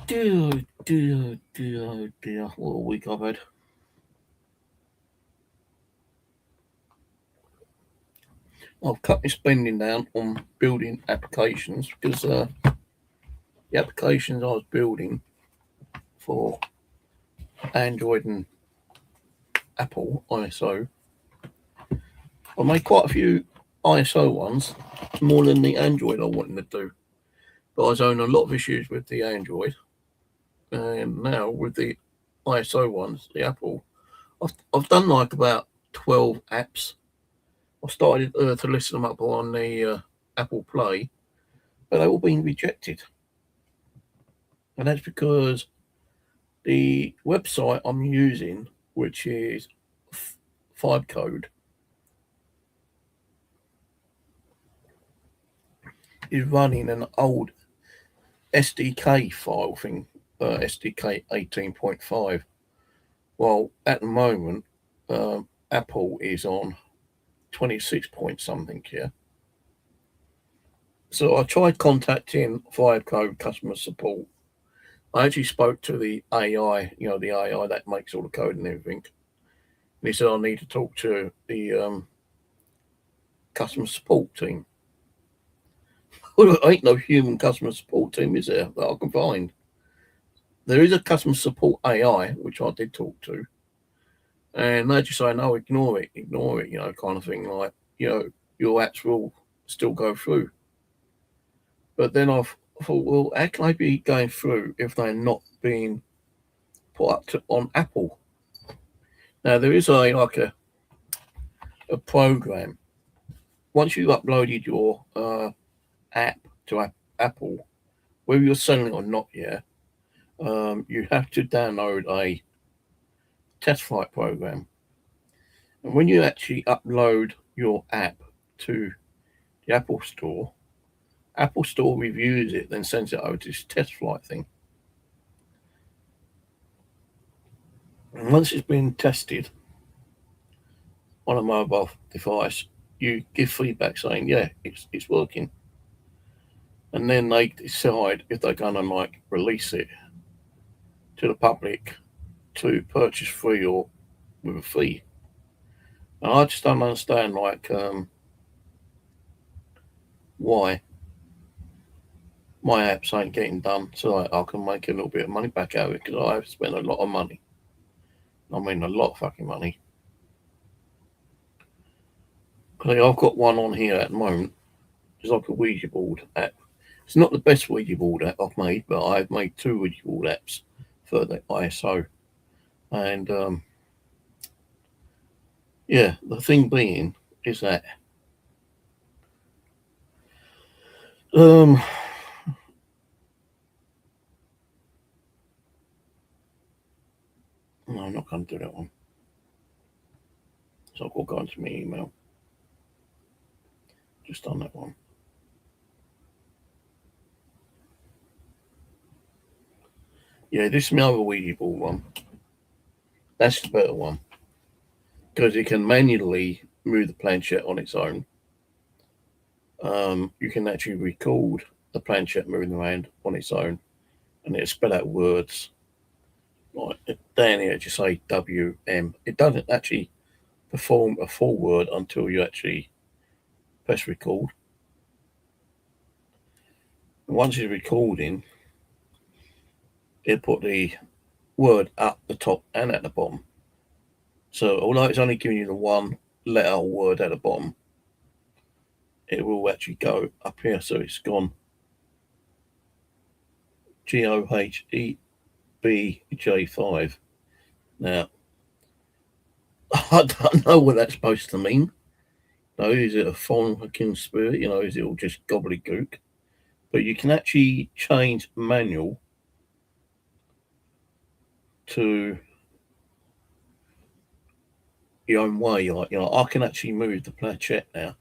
Dear, what a week I've had. I've cut my spending down on building applications because the applications I was building for Android and Apple ISO, I made quite a few ISO ones, more than the Android I wanted to do. But I was having a lot of issues with the Android, and now with the ISO ones, the Apple, I've done like about 12 apps. I started to list them up on the Apple Play, but they've all been rejected. And that's because the website I'm using, which is Five Code, is running an old SDK file thing, SDK 18.5. Well, at the moment, Apple is on 26 point something here. So I tried contacting Five Code customer support. I actually spoke to the AI, the AI that makes all the code and everything. And he said I need to talk to the customer support team. Well, there ain't no human customer support team, is there, that I can find? There is a customer support AI, which I did talk to, and they just say, no, ignore it, kind of thing, like, your apps will still go through. But then I thought, well, how can they be going through if they're not being put up on Apple? Now, there is a program. Once you've uploaded your app to Apple, whether you're selling it or not, you have to download a test flight program. And when you actually upload your app to the Apple Store reviews it, then sends it over to this test flight thing. And once it's been tested on a mobile device, you give feedback saying, yeah, it's working. And then they decide if they're going to release it to the public to purchase free or with a fee. And I just don't understand why my apps ain't getting done so I can make a little bit of money back out of it, because I have spent a lot of money. I mean, a lot of fucking money. I've got one on here at the moment. It's like a Ouija board app. It's not the best Ouija board app I've made, but I've made two Ouija board apps for the ISO. And the thing being is that no, I'm not going to do that one. So I'll go into my email. Just on that one. Yeah, this is my other Ouija board one. That's the better one, because it can manually move the planchette on its own. You can actually record the planchette moving around on its own, and it'll spell out words. Like down here, just say WM. It doesn't actually perform a full word until you actually press record. And once it's recording, it'll put the word up the top and at the bottom. So although it's only giving you the one letter or word at the bottom, it will actually go up here. So it's gone GOHEBJ5. Now, I don't know what that's supposed to mean. No, is it a foreign fucking spirit? Is it all just gobbledygook? But you can actually change manual to your own way. I can actually move the planchette now,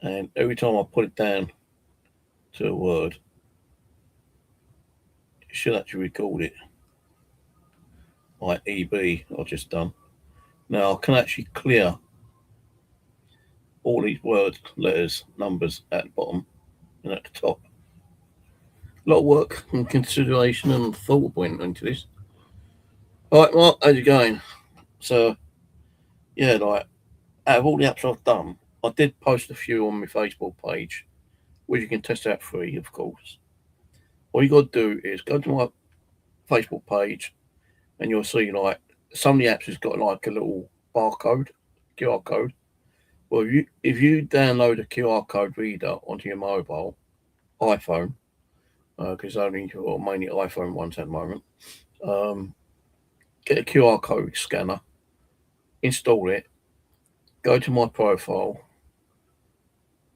and every time I put it down to a word, it should actually record it. Like EB, I've just done. Now I can actually clear all these words, letters, numbers at the bottom and at the top. A lot of work and consideration and thought went into this. All right, Mark, how's it going? So, yeah, like, out of all the apps I've done, I did post a few on my Facebook page, which you can test out free, of course. All you got to do is go to my Facebook page, and you'll see, like, some of the apps has got, like, a little barcode, QR code. Well, if you download a QR code reader onto your mobile, iPhone, because only mainly iPhone ones at the moment, um, get a QR code scanner, install it, go to my profile,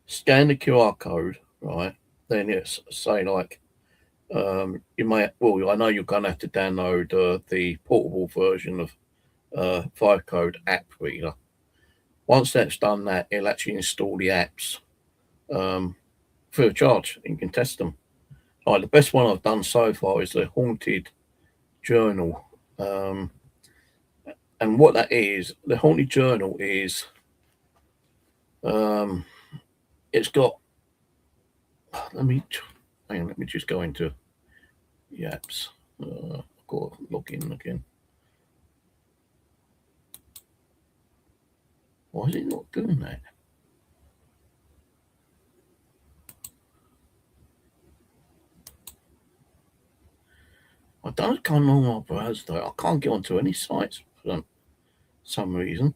scan the QR code, right? Then it's say like you may well I know you're gonna have to download the portable version of Five Code app reader. Once that's done that, it'll actually install the apps free of charge. You can test them. Like the best one I've done so far is the Haunted Journal. And what that is, the Haunted Journal is um, it's got let me hang on, let me just go into the apps. I've got to log in again. Why is it not doing that? I don't come on my browser though. I can't get onto any sites for some reason.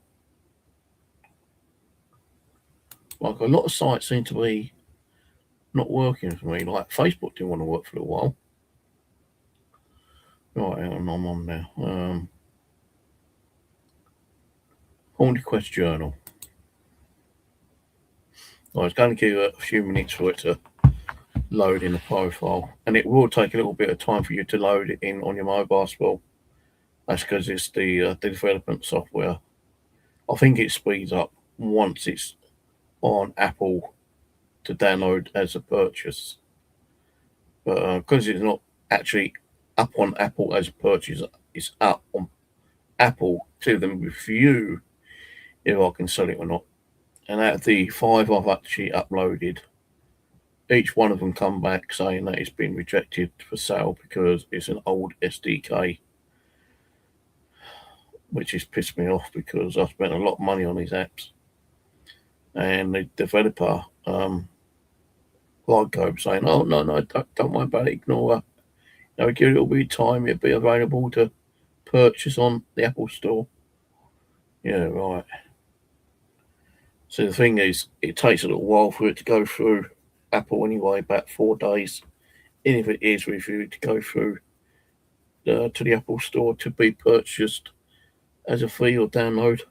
Like a lot of sites seem to be not working for me. Like Facebook didn't want to work for a while. Right, I'm on now. Haunted Quest Journal. I was going to give it a few minutes for it to load in the profile, and it will take a little bit of time for you to load it in on your mobile as well. That's because it's the development software. I think it speeds up once it's on Apple to download as a purchase, but because it's not actually up on Apple as a purchase, it's up on Apple to then review if I can sell it or not. And out of the 5 I've actually uploaded, each one of them come back saying that it's been rejected for sale because it's an old SDK, which has pissed me off because I spent a lot of money on these apps. And the developer, Code saying, "Oh no, don't worry about it. Ignore her. Give it a little bit of time. It'll be available to purchase on the Apple Store." Yeah, right. So the thing is, it takes a little while for it to go through Apple anyway, about 4 days. And if it is reviewed, to go through to the Apple Store to be purchased as a free or download.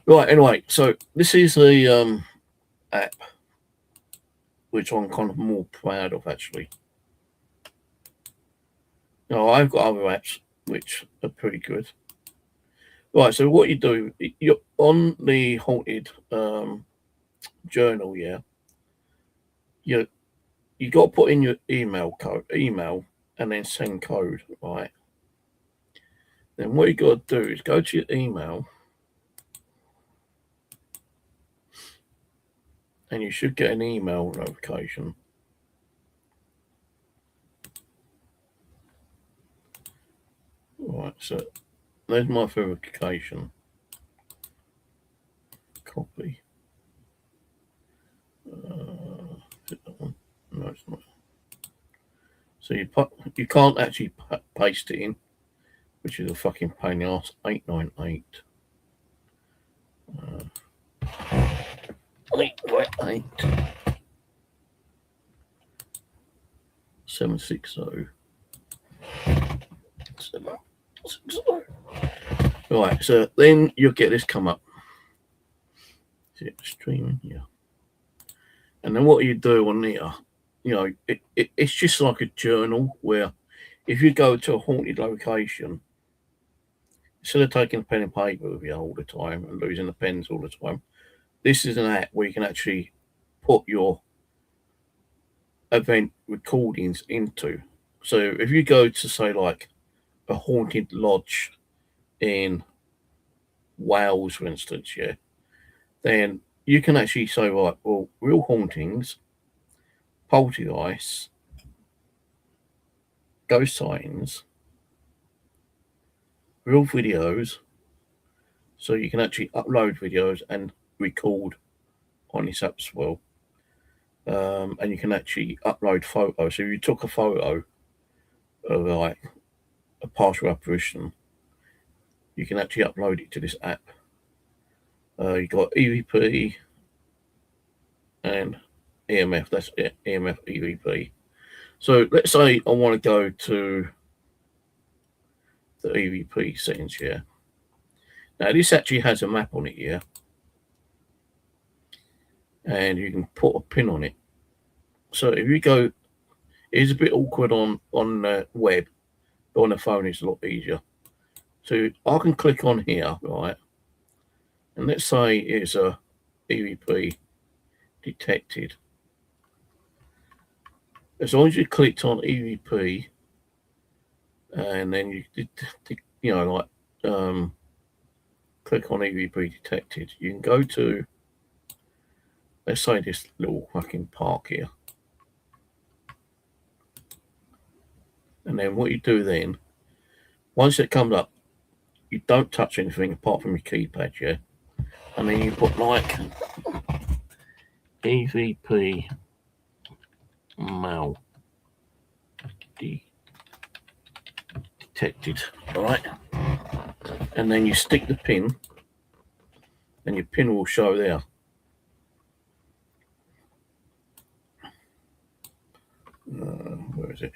Right. Anyway, so this is the app which I'm kind of more proud of actually. I've got other apps which are pretty good. Right, so what you do, you're on the Haunted Journal, yeah. You got to put in your email, and then send code, right? Then what you got to do is go to your email, and you should get an email notification. Right, so there's my verification. Copy. No, it's not. So you can't actually paste it in, which is a fucking pain in the ass. 898. 898. 760. Right, so then you'll get this come up. Is it streaming? Yeah. And then what you do on here, it's just like a journal where if you go to a haunted location, instead of taking a pen and paper with you all the time and losing the pens all the time, this is an app where you can actually put your event recordings into. So if you go to say like a haunted lodge in Wales, for instance, yeah, then you can actually say, right, well, real hauntings, poltergeists, go settings, real videos, so you can actually upload videos and record on this app as well. And you can actually upload photos. So if you took a photo of like a partial apparition, you can actually upload it to this app. You got EVP and EMF. That's it, EMF EVP. So let's say I want to go to the EVP settings here. Now this actually has a map on it here, and you can put a pin on it. So if you go, it's a bit awkward on the web, but on the phone it's a lot easier. So I can click on here, right? And let's say it's a EVP detected. As long as you clicked on EVP, and then you click on EVP detected, you can go to, let's say, this little fucking park here. And then what you do then, once it comes up, you don't touch anything apart from your keypad, yeah? And then you put like EVP mail detected, alright? And then you stick the pin, and your pin will show there. Where is it?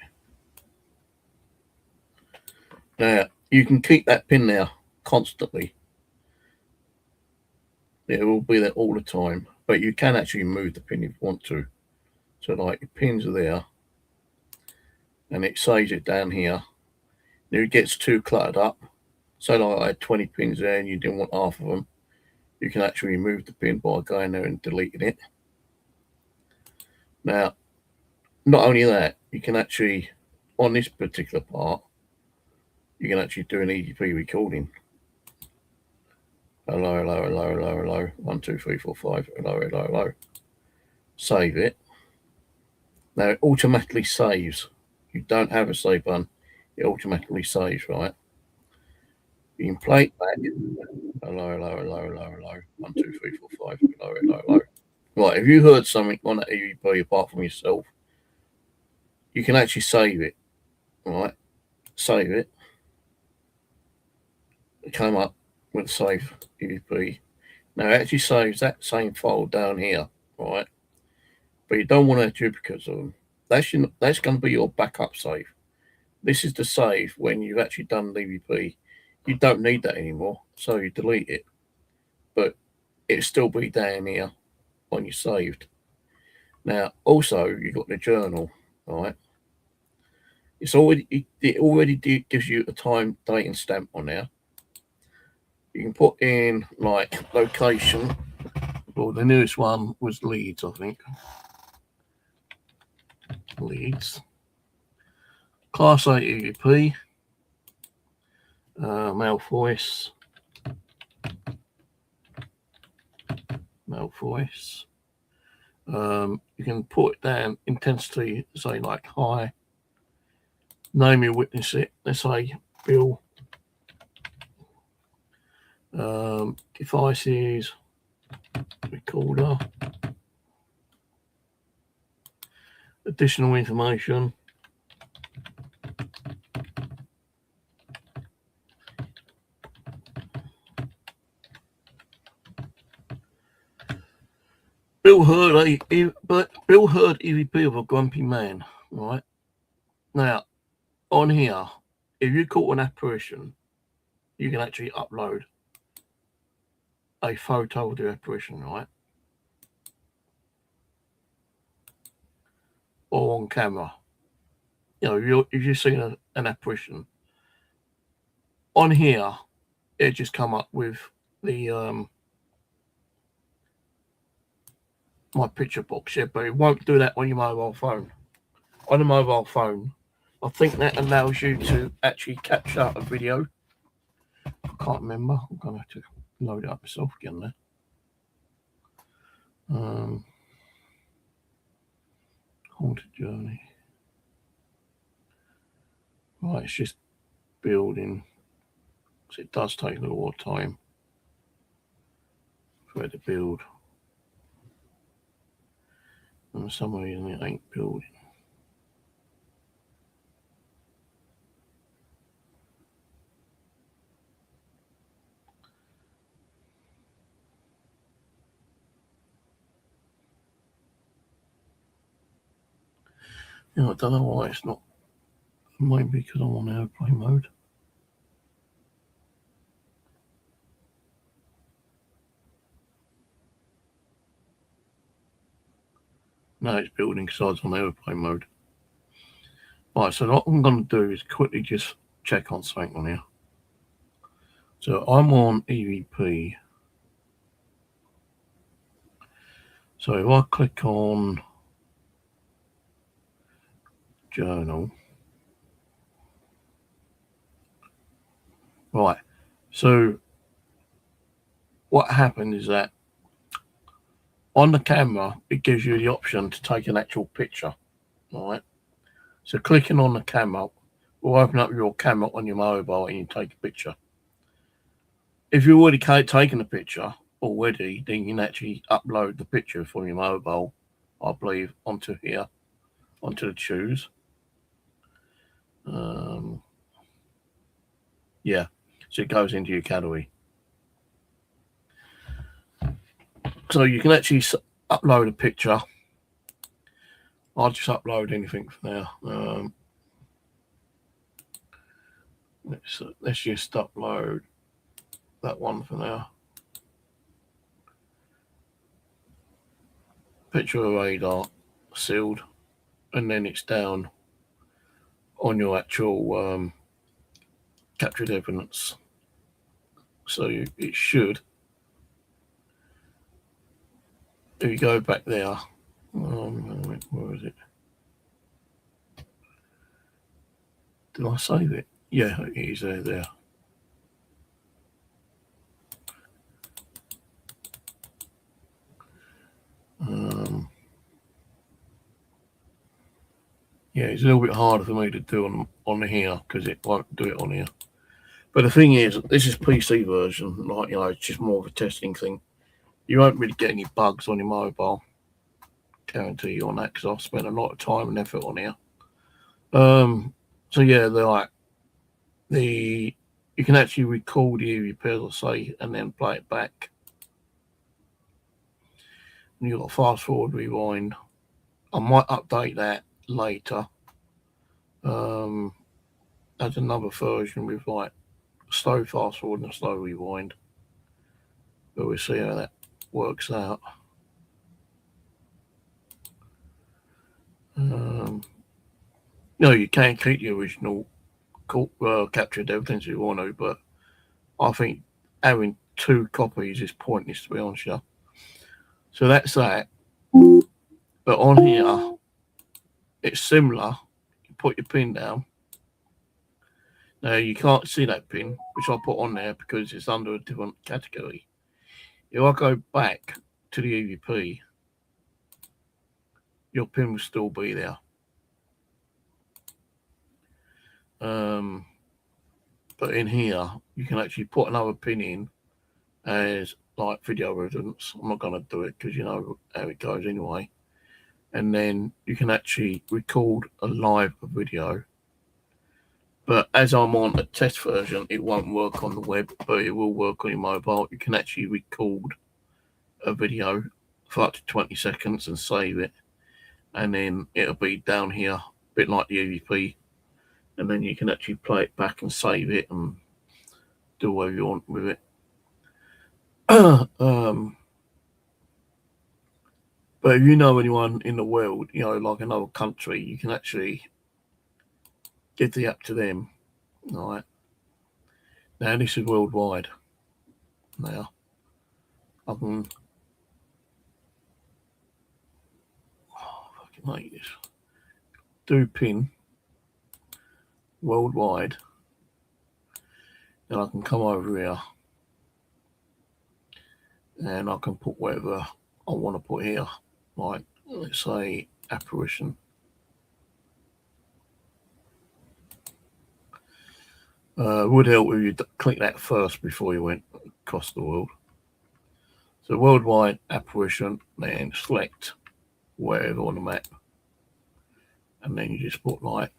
Now, you can keep that pin there constantly. It will be there all the time, but you can actually move the pin if you want to. So like your pins are there, and it saves it down here. If it gets too cluttered up, so like I had 20 pins there and you didn't want half of them, you can actually remove the pin by going there and deleting it. Now, not only that, you can actually, on this particular part, you can actually do an EVP recording. Hello, hello, hello, hello, hello. 1, 2, 3, 4, 5. Hello, hello, hello. Save it. Now it automatically saves. You don't have a save button. It automatically saves, right? You can play it back. Hello, hello, hello, hello, hello. 1, 2, 3, 4, 5. Hello, hello, hello. Right, if you heard something on that EVP apart from yourself, you can actually save it. Right? Save it. It came up with save EVP. Now it actually saves that same file down here, right? But you don't want to have duplicates of them. That's going to be your backup save. This is the save when you've actually done the EVP. You don't need that anymore, so you delete it. But it'll still be down here when you saved. Now, also, you've got the journal, right? It already gives you a time, date, and stamp on there. You can put in like location. Well, the newest one was Leeds, I think. Leeds. Class A EVP. Male voice. Male voice. You can put it down intensity, say like high. Name you witness it. Let's say Bill. Devices. Recorder. Additional information. Bill heard EVP of a grumpy man. Right now, on here, if you caught an apparition, you can actually upload a photo of the apparition, right? Or on camera. You know, if you've seen an apparition, on here, it just come up with the my picture box, yeah, but it won't do that on your mobile phone. On a mobile phone, I think that allows you to actually capture a video. I can't remember. I'm gonna have to load it up myself again there. Haunted Journey. Right, it's just building. So it does take a little more time for it to build. And for some reason it ain't building. You know, I don't know why it's not. Maybe because I'm on airplane mode. No, it's building because I was on airplane mode. Right, so what I'm going to do is quickly just check on something on here. So I'm on EVP. So if I click on journal, right, so what happened is that on the camera, it gives you the option to take an actual picture, right? So clicking on the camera will open up your camera on your mobile and you take a picture. If you've already taken a picture already, then you can actually upload the picture from your mobile, I believe, onto here, onto the choose. Yeah, so it goes into your gallery. So you can actually upload a picture. I'll just upload anything for now. Let's just upload that one for now. Picture of radar, sealed, and then it's down on your actual captured evidence. So it should, if you go back there, where is it? Did I save it? Yeah, it is there. Yeah, it's a little bit harder for me to do on here because it won't do it on here. But the thing is, this is PC version, like, you know, it's just more of a testing thing. You won't really get any bugs on your mobile, guarantee you on that, because I've spent a lot of time and effort on here. So yeah, they're like you can actually record the EVP, as I say, and then play it back. And you've got fast forward, rewind. I might update that later. As another version with like slow fast forward and slow rewind. But we'll see how that works out. No, you can keep the original captured evidence if you want to, but I think having two copies is pointless, to be honest with you. So that's that. But on here, it's similar. You put your pin down. Now you can't see that pin, which I put on there because it's under a different category. If I go back to the EVP, your pin will still be there. But in here, you can actually put another pin in as like video evidence. I'm not going to do it because you know how it goes anyway. And then you can actually record a live video. But as I'm on a test version, it won't work on the web, but it will work on your mobile. You can actually record a video for up to 20 seconds and save it. And then it'll be down here, a bit like the EVP. And then you can actually play it back and save it and do whatever you want with it. But if you know anyone in the world, you know, like another country, you can actually give the app to them. All right. Now this is worldwide. Now I can fucking make this. Do pin worldwide. Then I can come over here and I can put whatever I want to put here. Like, let's say apparition. Would help if you click that first before you went across the world. So worldwide apparition, then select wherever on the map, and then you just put like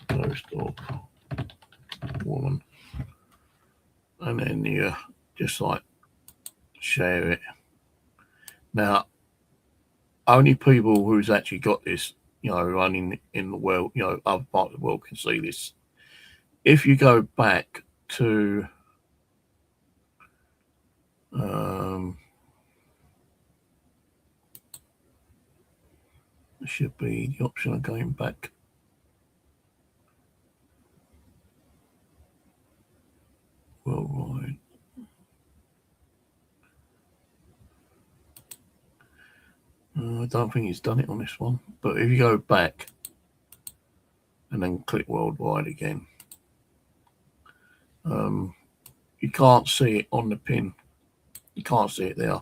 ghost of woman, and then you just like share it. Now, only people who's actually got this, running in the world, other part of the world can see this. If you go back to there should be the option of going back. Worldwide. I don't think he's done it on this one, but if you go back and then click worldwide again, you can't see it on the pin. You can't see it there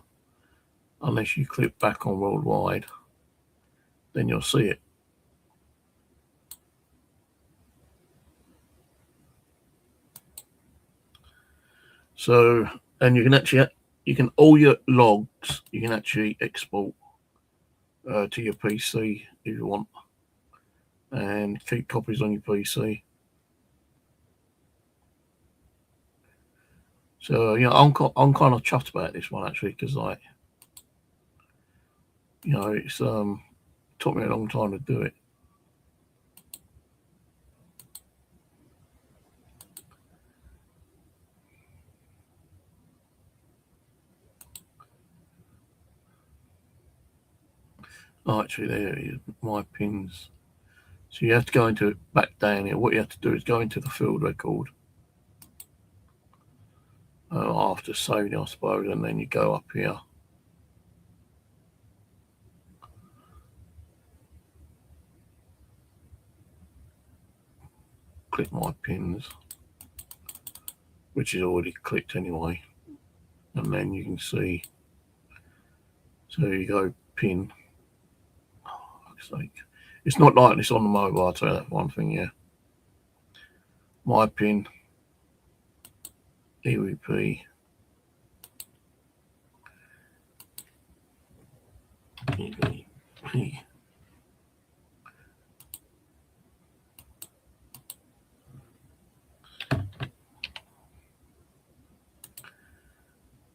unless you click back on worldwide. Then you'll see it. So, and you can all your logs you can actually export to your PC if you want, and keep copies on your PC. So I'm kind of chuffed about this one actually, because like it's took me a long time to do it. Oh, actually, there it is, my pins. So you have to go into back down here. What you have to do is go into the field record after saving, I suppose, and then you go up here. Click my pins, which is already clicked anyway, and then you can see. So you go pin. Oh, fuck's sake. It's not like this on the mobile, I'll tell you that one thing, yeah. My pin, EVP, EVP.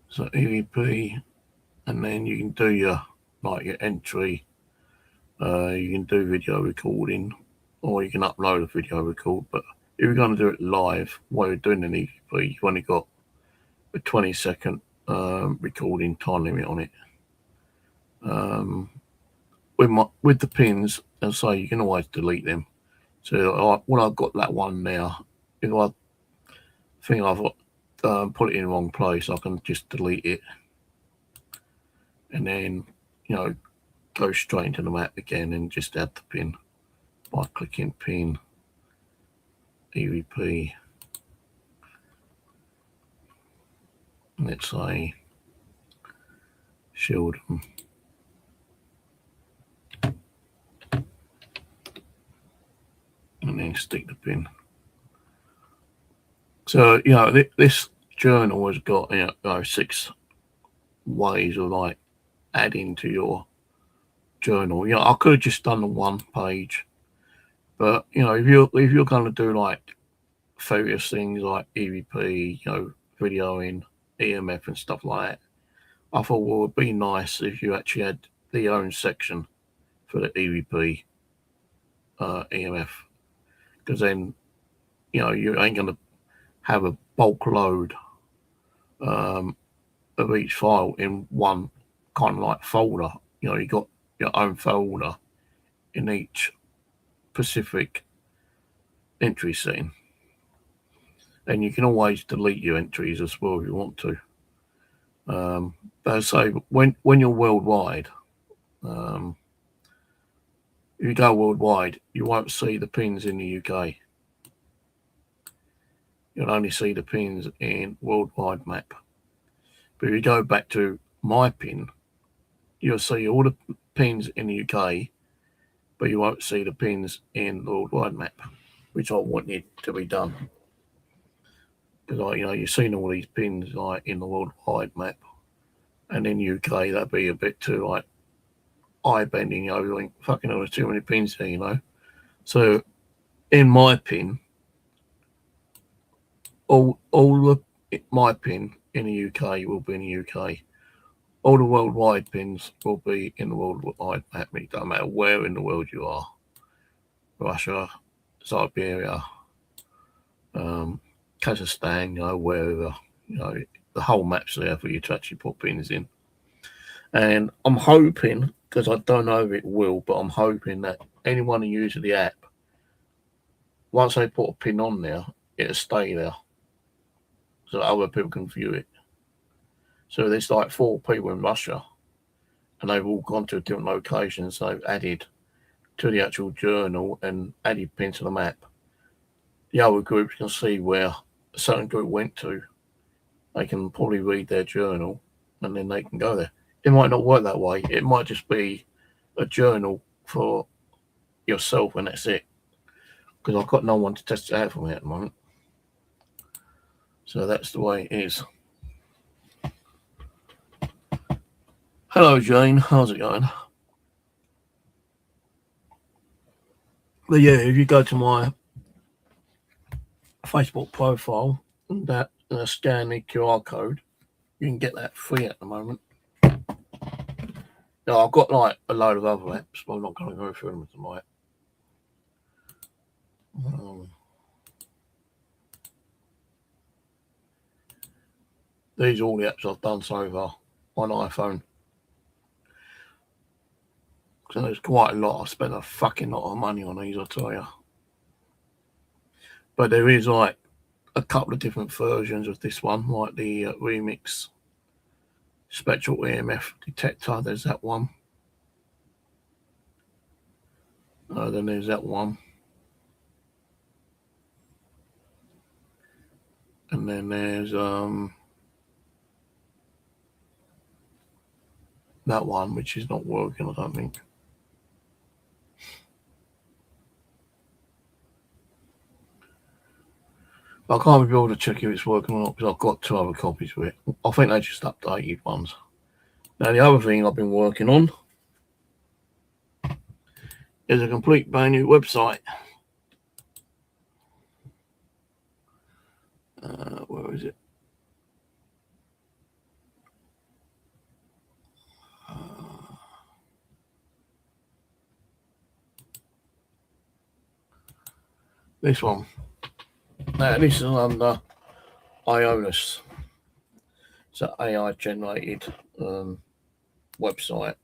So EVP, and then you can do your entry. You can do video recording, or you can upload a video record. But if you're going to do it live while you're doing an EVP, you've only got a 20-second recording time limit on it. With the pins, and so you can always delete them. So when I've got that one now, if I think I've put it in the wrong place, I can just delete it, and then go straight into the map again and just add the pin by clicking pin, EVP. Let's say Sheldon. And then stick the pin. So this journal has got 6 ways of like adding to your journal. I could have just done the one page, but if you're going to do like various things like EVP, videoing, EMF and stuff like that, I thought, well, it'd be nice if you actually had the own section for the EVP, EMF, because then you ain't going to have a bulk load of each file in one kind of like folder. You got your own folder in each specific entry setting, and you can always delete your entries as well if you want to. But I say when you're worldwide, if you go worldwide, you won't see the pins in the UK. You'll only see the pins in worldwide map. But if you go back to my pin, you'll see all the pins in the UK, but you won't see the pins in the worldwide map, which I wanted to be done. Because you've seen all these pins like in the worldwide map, and in UK that'd be a bit too like eye bending. You think fucking hell, there's too many pins here, So in my pin, all my pin in the UK will be in the UK. All the worldwide pins will be in the worldwide map. It doesn't matter where in the world you are. Russia, Siberia, Kazakhstan, wherever. The whole map's there for you to actually put pins in. And I'm hoping, because I don't know if it will, but I'm hoping that anyone who uses the app, once they put a pin on there, it'll stay there so other people can view it. So there's like 4 people in Russia, and they've all gone to different locations. So they've added to the actual journal and added pin to the map. The other groups can see where a certain group went to. They can probably read their journal, and then they can go there. It might not work that way. It might just be a journal for yourself, and that's it. Because I've got no one to test it out for me at the moment. So that's the way it is. Hello, Jane. How's it going? But yeah, if you go to my Facebook profile and scan the QR code, you can get that free at the moment. Now, I've got like a load of other apps, but I'm not going to go through them tonight. These are all the apps I've done so far on iPhone. So there's quite a lot. I spent a fucking lot of money on these, I tell you. But there is like a couple of different versions of this one, like the Remix Spectral EMF detector. There's that one. Then there's that one. And then there's that one, which is not working, I don't think. I can't be able to check if it's working or not because I've got 2 other copies of it. I think they just updated ones. Now, the other thing I've been working on is a complete brand new website. Where is it? This one. Now, this is under Ionis. It's an AI generated website,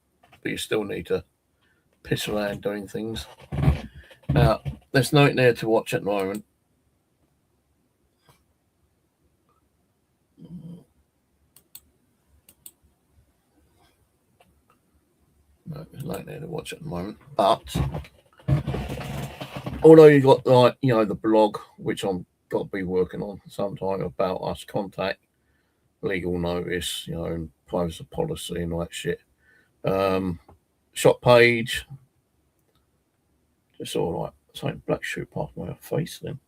but you still need to piss around doing things. Now, there's nothing there to watch at the moment. No, there's nothing there to watch at the moment. But although you got like the blog, which I'm got to be working on sometime, about us, contact, legal notice, and privacy policy and all that shit. Shop page, just all right. Something black shoot past my face then.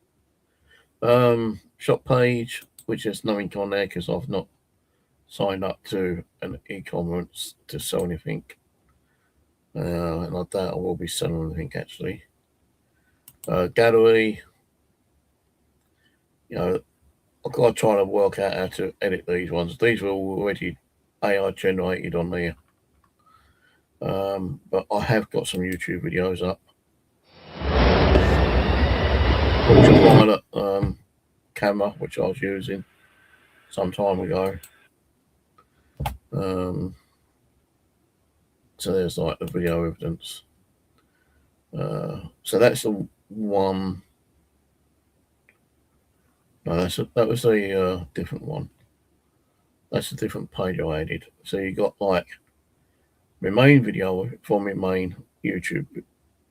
Shop page, which is nothing on there because I've not signed up to an e-commerce to sell anything. And I doubt I will be selling anything actually. Gallery, I've got to try to work out how to edit these ones. These were already AI generated on there. But I have got some YouTube videos up. Ultraviolet camera, which I was using some time ago. So there's like the video evidence. So that's the one. No, that was a different one. That's a different page I added. So you got like my main video from my main YouTube,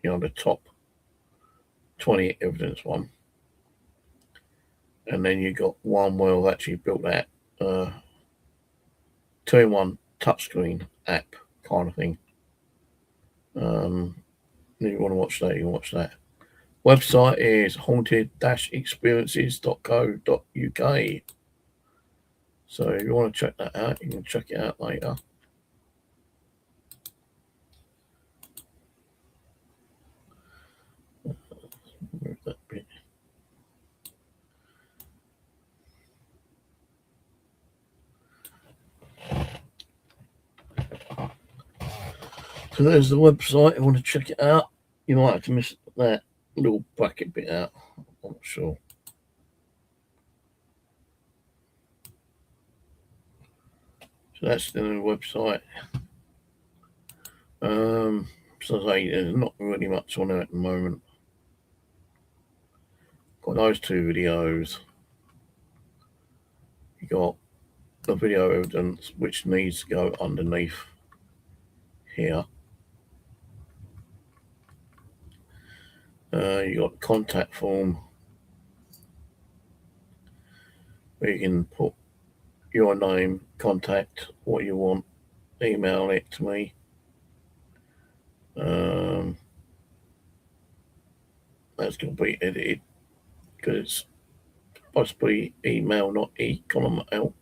the top 20 evidence one. And then you got one where I've actually built that 2-in-1 touchscreen app kind of thing. If you want to watch that, you can watch that. Website is haunted-experiences.co.uk. So if you want to check that out, you can check it out later. Move that bit. So there's the website. If you want to check it out, you might have to miss that little bracket bit out. I'm not sure. So that's the new website. So I say there's not really much on there at the moment. Got those two videos. You got the video evidence which needs to go underneath here. You got the contact form where you can put your name, contact, what you want, email it to me. That's going to be edited because it's supposed to be email, not column L,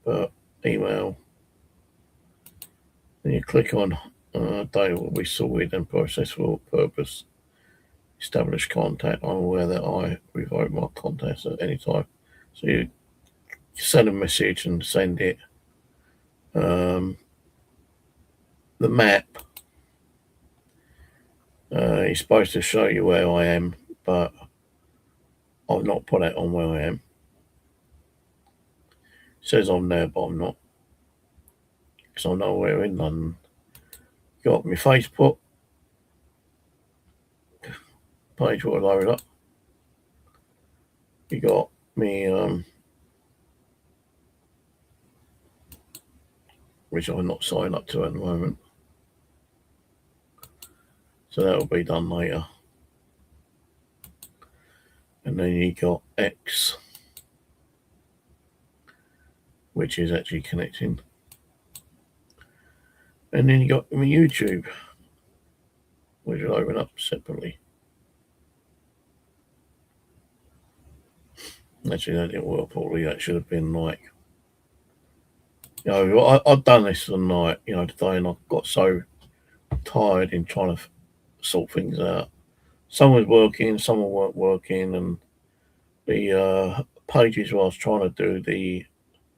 but email. Then you click on data will be sorted and processed for purpose. Establish contact. I'm aware that I revoke my contacts at any time. So you send a message and send it. The map is supposed to show you where I am, but I've not put it on where I am. It says I'm there, but I'm not, because I'm nowhere in London. Got my Facebook page will load up. You got me, which I'm not signed up to at the moment. So that will be done later. And then you got X, which is actually connecting. And then you got my YouTube, which will open up separately. Actually, that didn't work properly. That should have been like, I've done this the night, today, and I got so tired in trying to sort things out. Some was working, some weren't working, and the pages where I was trying to do the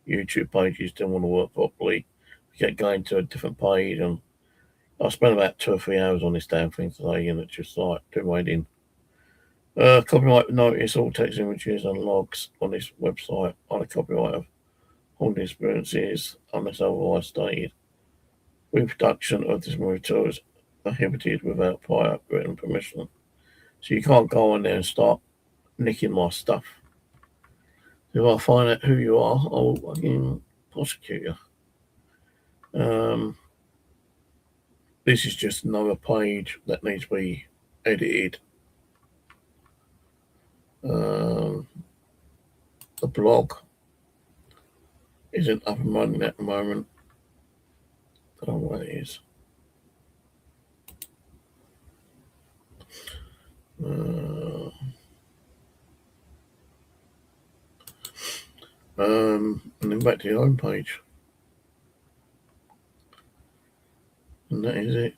YouTube pages didn't want to work properly. We kept going to a different page, and I spent about 2 or 3 hours on this damn thing today, and it's just like doing waiting. Copyright notice: all text, images, and logs on this website are the copyright of Haunted Experiences unless otherwise stated. Reproduction of this material is prohibited without prior written permission. So you can't go on there and start nicking my stuff. If I find out who you are, I'll fucking prosecute you. This is just another page that needs to be edited. The blog isn't up and running at the moment. I don't know what it is. And then back to the home page. And that is it.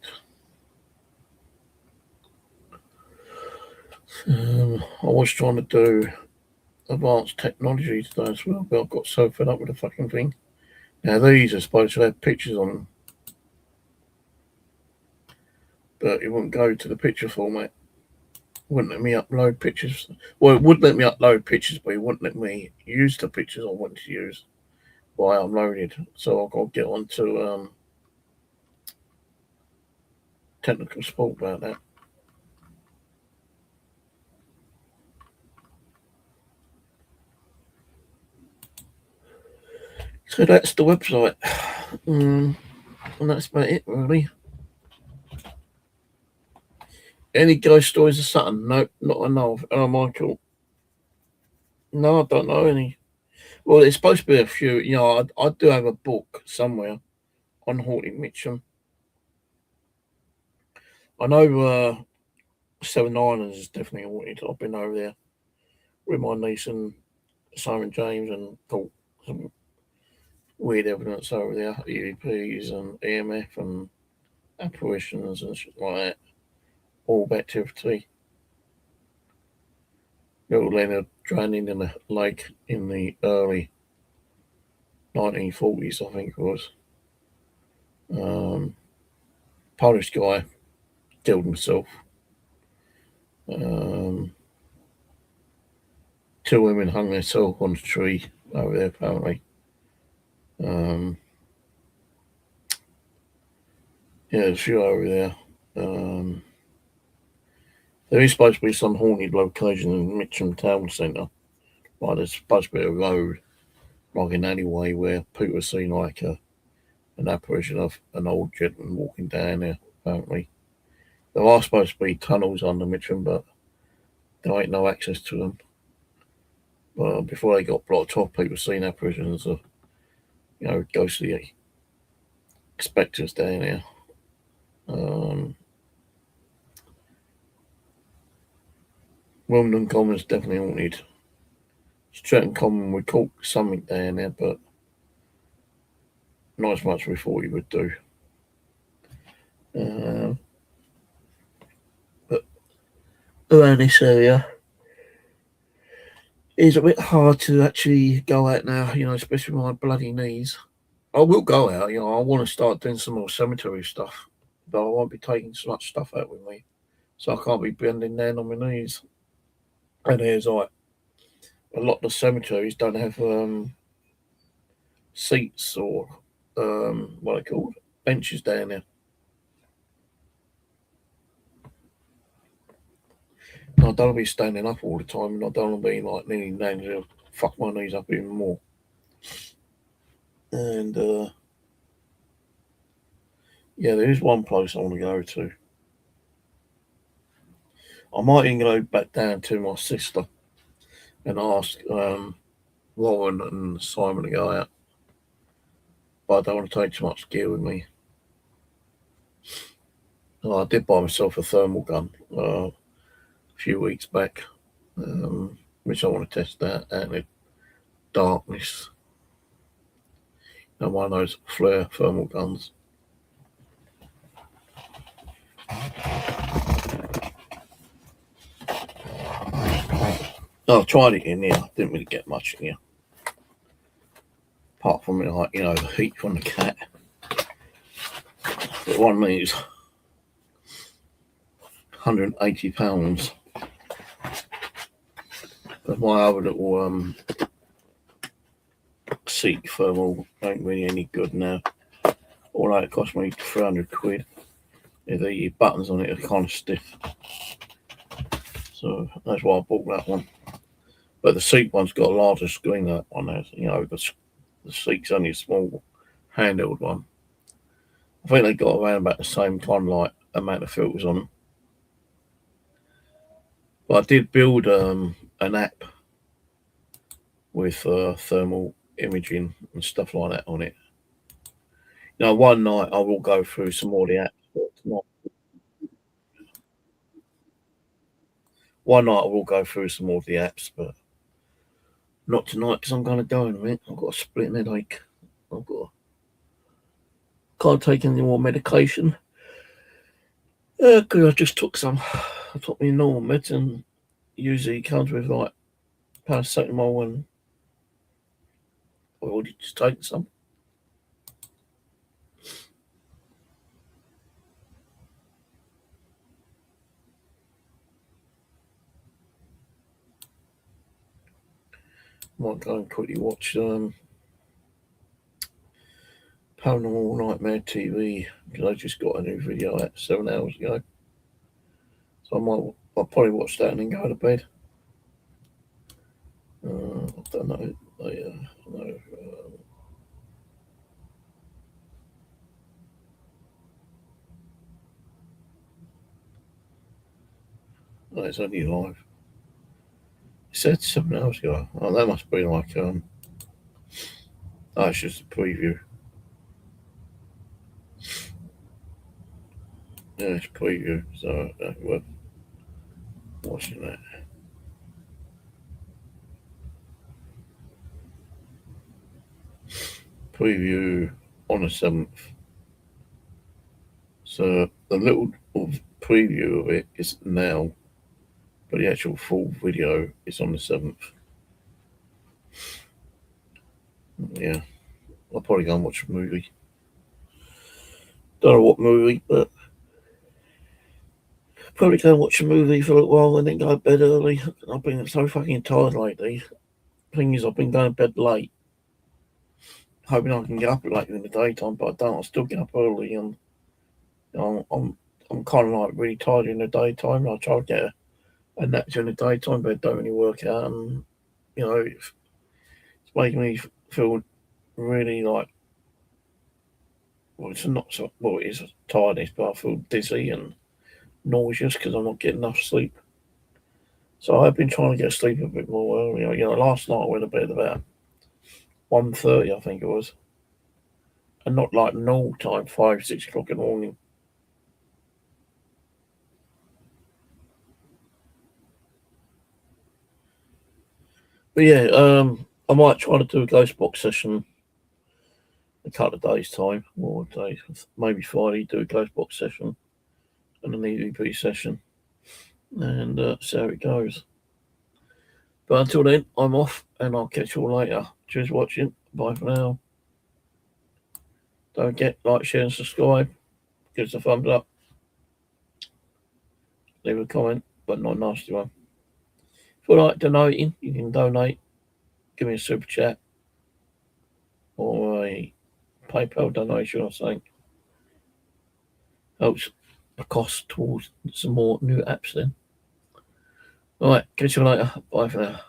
I was trying to do advanced technology today as well, but I got so fed up with the fucking thing. Now these are supposed to have pictures on them, but it wouldn't go to the picture format. It wouldn't let me upload pictures. Well, it would let me upload pictures, but it wouldn't let me use the pictures I wanted to use while I uploaded. So I've got to get on to technical support about that. So that's the website. And that's about it, really. Any ghost stories or something? No, not enough. Oh, Michael. No, I don't know any. Well, there's supposed to be a few. I do have a book somewhere on Haunted Mitcham. I know Seven Islands is definitely haunted. I've been over there with my niece and Simon James and caught some weird evidence over there, EVPs and EMF and apparitions and shit like that. All activity. Little Leonard drowning in a lake in the early 1940s, I think it was. Um, Polish guy killed himself. Um, Two women hung themselves on a tree over there, apparently. Um, yeah, there's a few over there. Um, there is supposed to be some haunted location in Mitcham Town Centre. Like there's supposed to be a road, like an alleyway, where people have seen like an apparition of an old gentleman walking down there, apparently. There are supposed to be tunnels under Mitcham, but there ain't no access to them. Before they got blocked off, people seen apparitions of, ghostly spectres down there. Um, Wimbledon Common is definitely haunted. Stratton Common, we caught something down there, but not as much as we thought we would do. Uh, but around this area, it's a bit hard to actually go out now, especially with my bloody knees. I will go out, I want to start doing some more cemetery stuff, but I won't be taking so much stuff out with me, so I can't be bending down on my knees. And there's like a lot of the cemeteries don't have seats or what are they called, benches down there. And I don't want to be standing up all the time, and I don't want to be like kneeling down to fuck my knees up even more. And yeah, there is one place I want to go to. I might even go back down to my sister and ask Warren and Simon to go out, but I don't want to take too much gear with me. I did buy myself a thermal gun a few weeks back, which I want to test out in the darkness. And one of those flare thermal guns. I tried it in here. Didn't really get much in here, apart from the heat from the cat. But one of these 180 pounds. But my other little Seek thermal ain't really any good now. Although it cost me 300 quid. The buttons on it are kind of stiff, so that's why I bought that one. But the Seek one's got a larger screen than that one has. The Seek's only a small handheld one. I think they got around about the same kind of like amount of filters on them. But I did build an app with thermal imaging and stuff like that on it. One night I will go through some more of the apps. One night I will go through some more of the apps, but not tonight because I'm going to go in a minute. I've got a splitting headache. Can't take any more medication. Because I just took some. I took me normal meds, and usually it comes with like paracetamol, and I already just taken some. Might go and quickly watch Paranormal Nightmare TV because I just got a new video out 7 hours ago. So I'll probably watch that and then go to bed. I don't know. No, it's only live. It said 7 hours ago. Oh, that must be like oh, it's just a preview. Yeah, it's preview, so worth watching that. Preview on the 7th. So the little preview of it is now, but the actual full video is on the 7th. Yeah, I'll probably go and watch a movie. Don't know what movie, but probably go and watch a movie for a little while and then go to bed early. I've been so fucking tired lately. Thing is, I've been going to bed late, hoping I can get up late in the daytime, but I don't. I still get up early, and you know, I'm kind of like really tired in the daytime. I try to get a nap during the daytime, but it don't really work out. And you know, it's making me feel really like, well, it's not so, well, it is tiredness, but I feel dizzy and nauseous because I'm not getting enough sleep. So I've been trying to get sleep a bit more early. You know, last night I went to bed about 1:30, I think it was, and not like normal time, 5, 6 o'clock in the morning. But yeah, I might try to do a ghost box session in a couple of days' time, or days, maybe Friday, do a ghost box session and an EVP session, and see how it goes. But until then, I'm off, and I'll catch you all later. Cheers for watching. Bye for now. Don't forget, like, share, and subscribe. Give us a thumbs up. Leave a comment, but not a nasty one. If you like donating, you can donate. Give me a super chat or a PayPal donation or something. Helps the cost towards some more new apps then. Alright, catch you later. Bye for now.